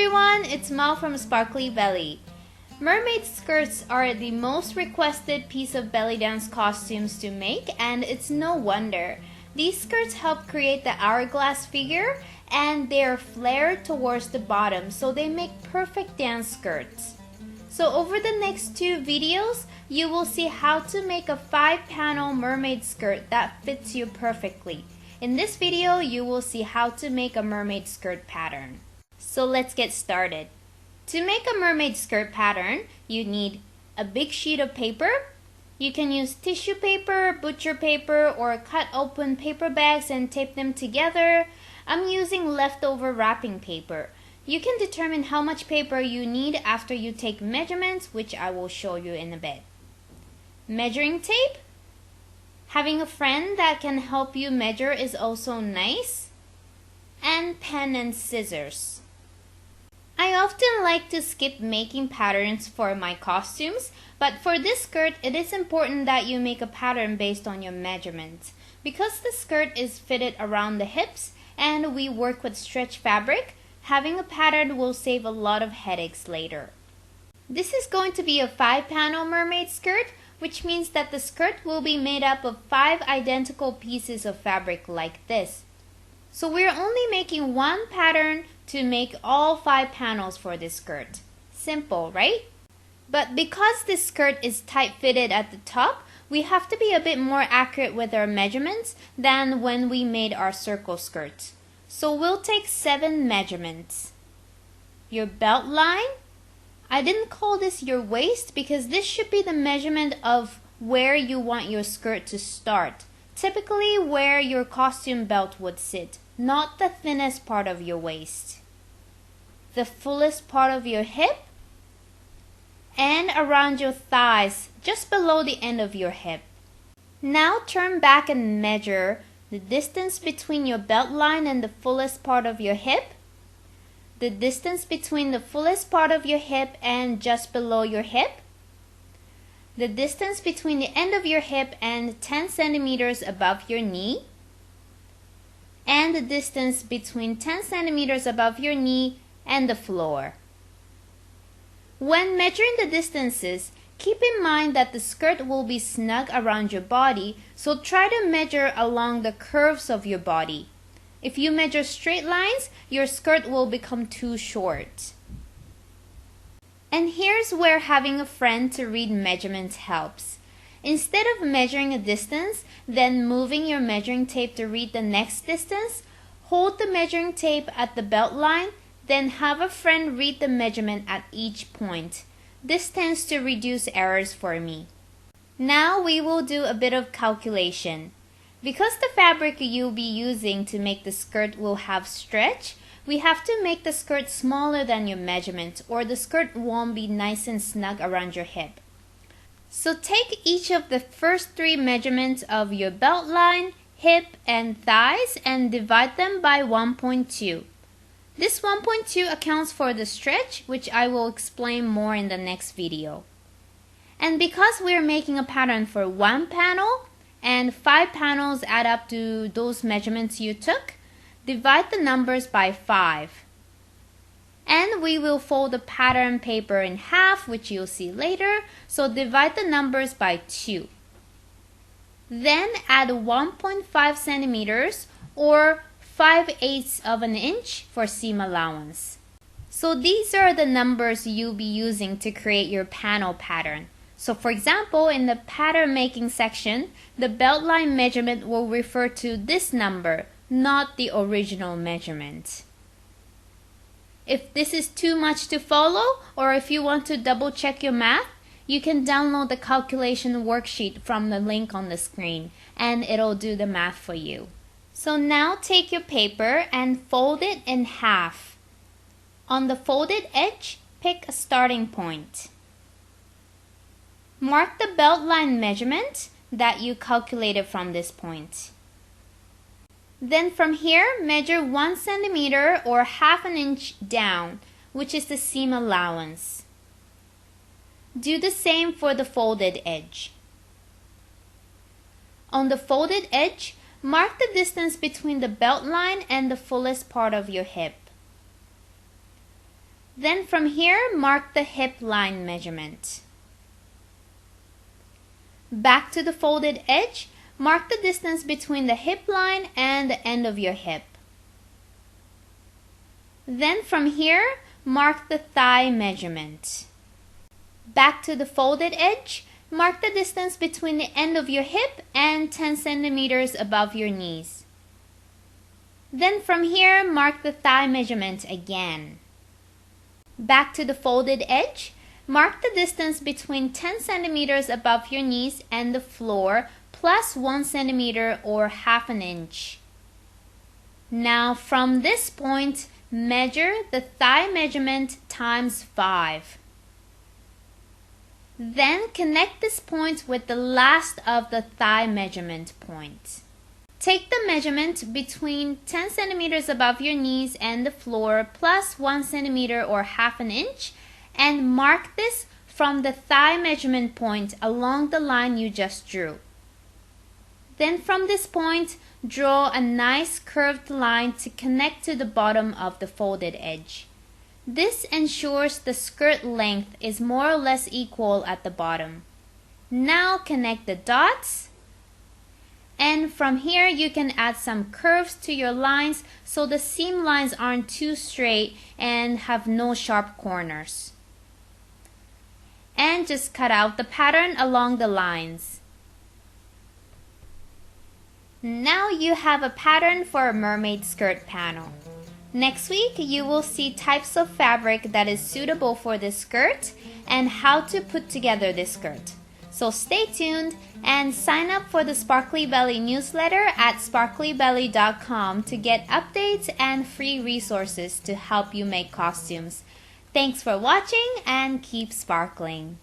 everyone, it's Mal from Sparkly Belly. Mermaid skirts are the most requested piece of belly dance costumes to make, and it's no wonder. These skirts help create the hourglass figure, and they are flared towards the bottom, so they make perfect dance skirts. So over the next two videos, you will see how to make a 5-panel mermaid skirt that fits you perfectly. In this video, you will see how to make a mermaid skirt pattern. So let's get started. To make a mermaid skirt pattern, you need a big sheet of paper. You can use tissue paper, butcher paper, or cut open paper bags and tape them together. I'm using leftover wrapping paper. You can determine how much paper you need after you take measurements, which I will show you in a bit. Measuring tape. Having a friend that can help you measure is also nice. And pen and scissors. I often like to skip making patterns for my costumes, but for this skirt, it is important that you make a pattern based on your measurements. Because the skirt is fitted around the hips and we work with stretch fabric, having a pattern will save a lot of headaches later. This is going to be a 5-panel mermaid skirt, which means that the skirt will be made up of 5 identical pieces of fabric like this. So we're only making one pattern to make all 5 panels for this skirt. Simple, right? But because this skirt is tight-fitted at the top, we have to be a bit more accurate with our measurements than when we made our circle skirt. So we'll take 7 measurements. Your belt line. I didn't call this your waist because this should be the measurement of where you want your skirt to start. Typically where your costume belt would sit, not the thinnest part of your waist. The fullest part of your hip, and around your thighs, just below the end of your hip. Now turn back and measure the distance between your belt line and the fullest part of your hip, the distance between the fullest part of your hip and just below your hip, the distance between the end of your hip and 10 centimeters above your knee, and the distance between 10 centimeters above your knee and the floor. When measuring the distances, keep in mind that the skirt will be snug around your body, so try to measure along the curves of your body. If you measure straight lines, your skirt will become too short. And here's where having a friend to read measurements helps. Instead of measuring a distance, then moving your measuring tape to read the next distance, hold the measuring tape at the belt line, then have a friend read the measurement at each point. This tends to reduce errors for me. Now we will do a bit of calculation. Because the fabric you'll be using to make the skirt will have stretch, we have to make the skirt smaller than your measurement or the skirt won't be nice and snug around your hip. So take each of the first 3 measurements of your belt line, hip, and thighs and divide them by 1.2. This 1.2 accounts for the stretch, which I will explain more in the next video. And because we're making a pattern for 1 panel, and 5 panels add up to those measurements you took, divide the numbers by 5. And we will fold the pattern paper in half, which you'll see later, so divide the numbers by 2. Then add 1.5 centimeters or 5/8 of an inch for seam allowance. So these are the numbers you'll be using to create your panel pattern. So for example, in the pattern making section, the belt line measurement will refer to this number, not the original measurement. If this is too much to follow, or if you want to double check your math, you can download the calculation worksheet from the link on the screen, and it'll do the math for you. So now take your paper and fold it in half. On the folded edge, pick a starting point. Mark the belt line measurement that you calculated from this point. Then from here, measure 1 centimeter or half an inch down, which is the seam allowance. Do the same for the folded edge. On the folded edge, mark the distance between the belt line and the fullest part of your hip. Then from here, mark the hip line measurement. Back to the folded edge, mark the distance between the hip line and the end of your hip. Then from here, mark the thigh measurement. Back to the folded edge, mark the distance between the end of your hip and 10 centimeters above your knees. Then from here, mark the thigh measurement again. Back to the folded edge, mark the distance between 10 centimeters above your knees and the floor plus 1 centimeter or half an inch. Now from this point, measure the thigh measurement times 5. Then connect this point with the last of the thigh measurement point. Take the measurement between 10 centimeters above your knees and the floor plus 1 centimeter or half an inch and mark this from the thigh measurement point along the line you just drew. Then from this point, draw a nice curved line to connect to the bottom of the folded edge. This ensures the skirt length is more or less equal at the bottom. Now connect the dots. And from here, you can add some curves to your lines so the seam lines aren't too straight and have no sharp corners. And just cut out the pattern along the lines. Now you have a pattern for a mermaid skirt panel. Next week, you will see types of fabric that is suitable for this skirt and how to put together this skirt. So stay tuned and sign up for the Sparkly Belly newsletter at sparklybelly.com to get updates and free resources to help you make costumes. Thanks for watching and keep sparkling.